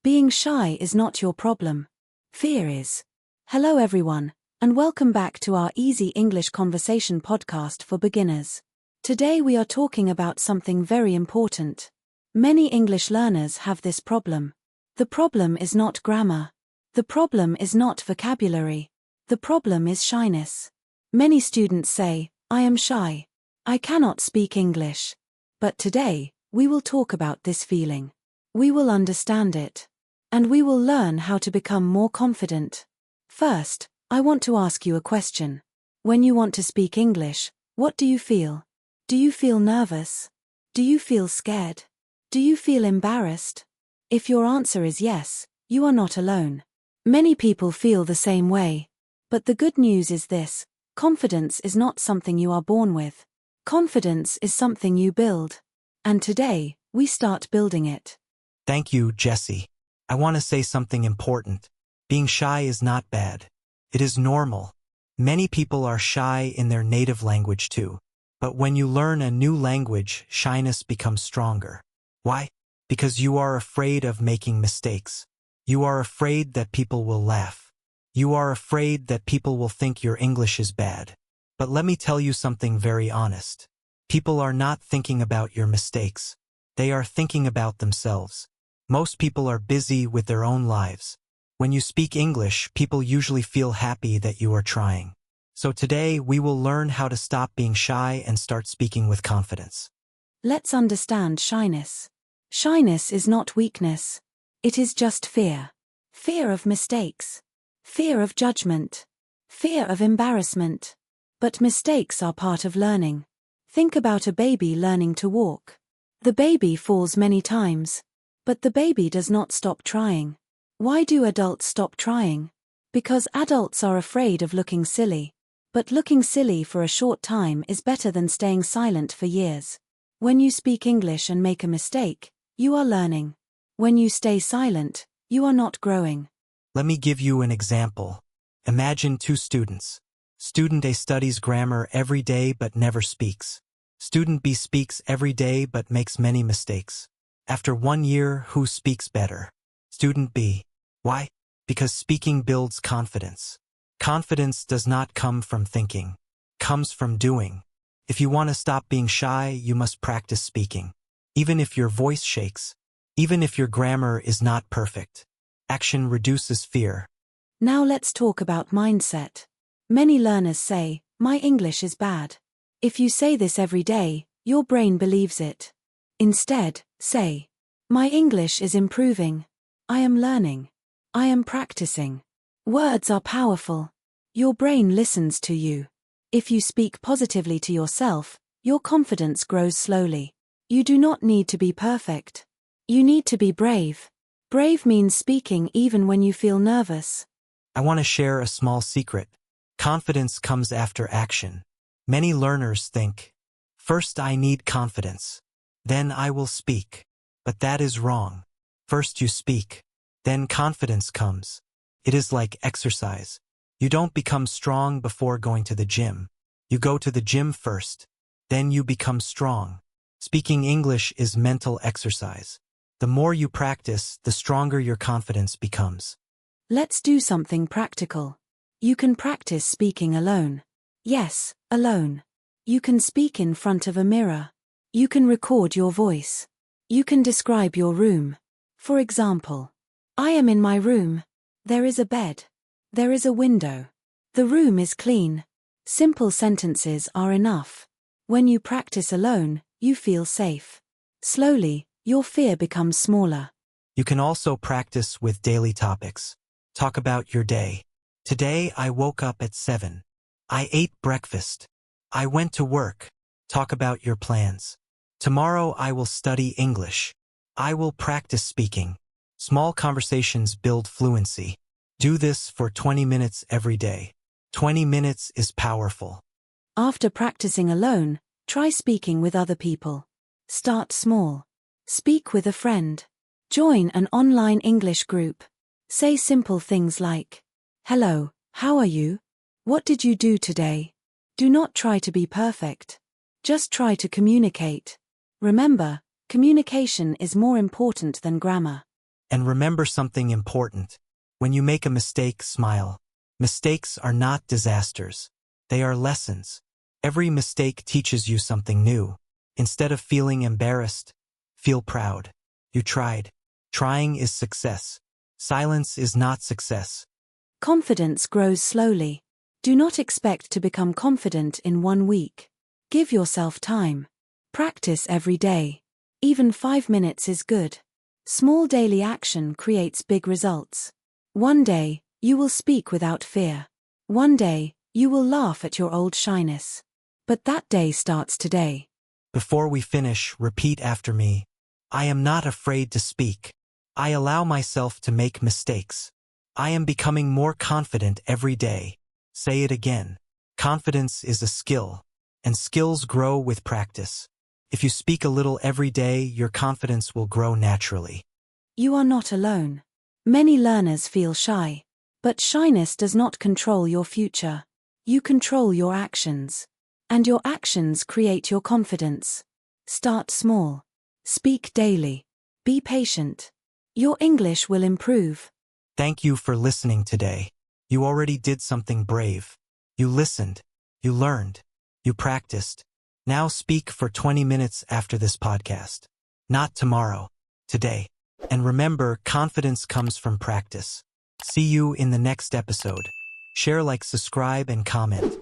Being shy is not your problem. Fear is. Hello everyone, and welcome back to our Easy English Conversation podcast for beginners. Today we are talking about something very important. Many English learners have this problem. The problem is not grammar. The problem is not vocabulary. The problem is shyness. Many students say, I am shy. I cannot speak English. But today, we will talk about this feeling. We will understand it. And we will learn how to become more confident. First, I want to ask you a question. When you want to speak English, what do you feel? Do you feel nervous? Do you feel scared? Do you feel embarrassed? If your answer is yes, you are not alone. Many people feel the same way. But the good news is this: confidence is not something you are born with. Confidence is something you build. And today, we start building it. Thank you, Jessie. I want to say something important. Being shy is not bad. It is normal. Many people are shy in their native language too. But when you learn a new language, shyness becomes stronger. Why? Because you are afraid of making mistakes. You are afraid that people will laugh. You are afraid that people will think your English is bad. But let me tell you something very honest. People are not thinking about your mistakes. They are thinking about themselves. Most people are busy with their own lives. When you speak English, people usually feel happy that you are trying. So today, we will learn how to stop being shy and start speaking with confidence. Let's understand shyness. Shyness is not weakness. It is just fear. Fear of mistakes. Fear of judgment. Fear of embarrassment. But mistakes are part of learning. Think about a baby learning to walk. The baby falls many times. But the baby does not stop trying. Why do adults stop trying? Because adults are afraid of looking silly. But looking silly for a short time is better than staying silent for years. When you speak English and make a mistake, you are learning. When you stay silent, you are not growing. Let me give you an example. Imagine two students. Student A studies grammar every day but never speaks. Student B speaks every day but makes many mistakes. After 1 year, who speaks better? Student B. Why? Because speaking builds confidence. Confidence does not come from thinking. Comes from doing. If you want to stop being shy, you must practice speaking. Even if your voice shakes. Even if your grammar is not perfect. Action reduces fear. Now let's talk about mindset. Many learners say, my English is bad. If you say this every day, your brain believes it. Instead, say, my English is improving. I am learning. I am practicing. Words are powerful. Your brain listens to you. If you speak positively to yourself, your confidence grows slowly. You do not need to be perfect. You need to be brave. Brave means speaking even when you feel nervous. I want to share a small secret. Confidence comes after action. Many learners think, first I need confidence. Then I will speak. But that is wrong. First you speak. Then confidence comes. It is like exercise. You don't become strong before going to the gym. You go to the gym first. Then you become strong. Speaking English is mental exercise. The more you practice, the stronger your confidence becomes. Let's do something practical. You can practice speaking alone. Yes, alone. You can speak in front of a mirror. You can record your voice. You can describe your room. For example, I am in my room. There is a bed. There is a window. The room is clean. Simple sentences are enough. When you practice alone, you feel safe. Slowly, your fear becomes smaller. You can also practice with daily topics. Talk about your day. Today I woke up at 7. I ate breakfast. I went to work. Talk about your plans. Tomorrow I will study English. I will practice speaking. Small conversations build fluency. Do this for 20 minutes every day. 20 minutes is powerful. After practicing alone, try speaking with other people. Start small. Speak with a friend. Join an online English group. Say simple things like, hello, how are you? What did you do today? Do not try to be perfect. Just try to communicate. Remember, communication is more important than grammar. And remember something important. When you make a mistake, smile. Mistakes are not disasters. They are lessons. Every mistake teaches you something new. Instead of feeling embarrassed, feel proud. You tried. Trying is success. Silence is not success. Confidence grows slowly. Do not expect to become confident in 1 week. Give yourself time. Practice every day. Even 5 minutes is good. Small daily action creates big results. One day, you will speak without fear. One day, you will laugh at your old shyness. But that day starts today. Before we finish, repeat after me. I am not afraid to speak. I allow myself to make mistakes. I am becoming more confident every day. Say it again. Confidence is a skill, and skills grow with practice. If you speak a little every day, your confidence will grow naturally. You are not alone. Many learners feel shy. But shyness does not control your future. You control your actions. And your actions create your confidence. Start small. Speak daily. Be patient. Your English will improve. Thank you for listening today. You already did something brave. You listened. You learned. You practiced. Now speak for 20 minutes after this podcast. Not tomorrow. Today. And remember, confidence comes from practice. See you in the next episode. Share, like, subscribe, and comment.